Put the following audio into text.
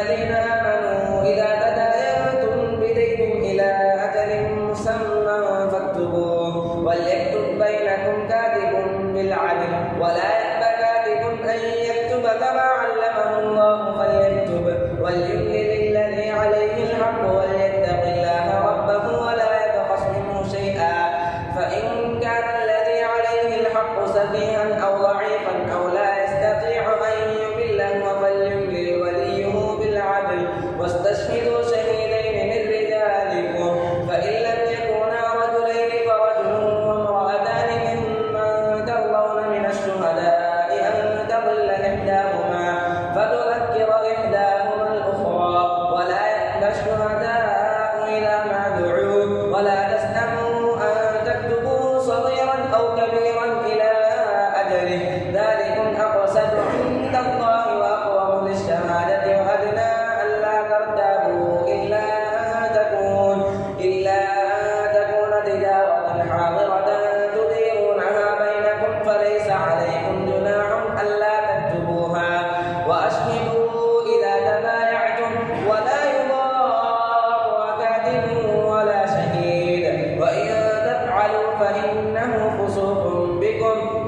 الذين آمنوا إذا تداينتم بدين إلى أجل مسمى فاكتبوه وليكتب بينكم كاتب بالعدل ولا يأبى كاتب أن يكتب كما علمه الله فليكتب وليملل الذي عليه الحق وليتق الله ربه ولا يبخس منه شيئا فإن كان الذي عليه الحق سفيها أو ضعيفا أو لا يستطيع أن يمله فليملل وليه بالعدل واستشهدوا شهيدين من رجالكم فإن لم يكونا رجلين فرجل وامرأتان ممن ترضون من الشهداء أن تضل إحداهما فتذكر إحداهما الأخرى ولا يأبى الشهداء إذا ما دعوا ولا تسأموا أن تكتبوا صغيرا أو كبيرا إلى أجله ذلكم أقسط عند الله وأقوم للشهادة وأدنى ألا ترتابوا إلا أن تكون تجارة حاضرة تديرونها بينكم فليس عليكم جناح ألا تكتبوها وأشهدوا إذا تبايعتم ولا يضار كاتب ولا شهيد وإن تفعلوا فإنه فسوق بكم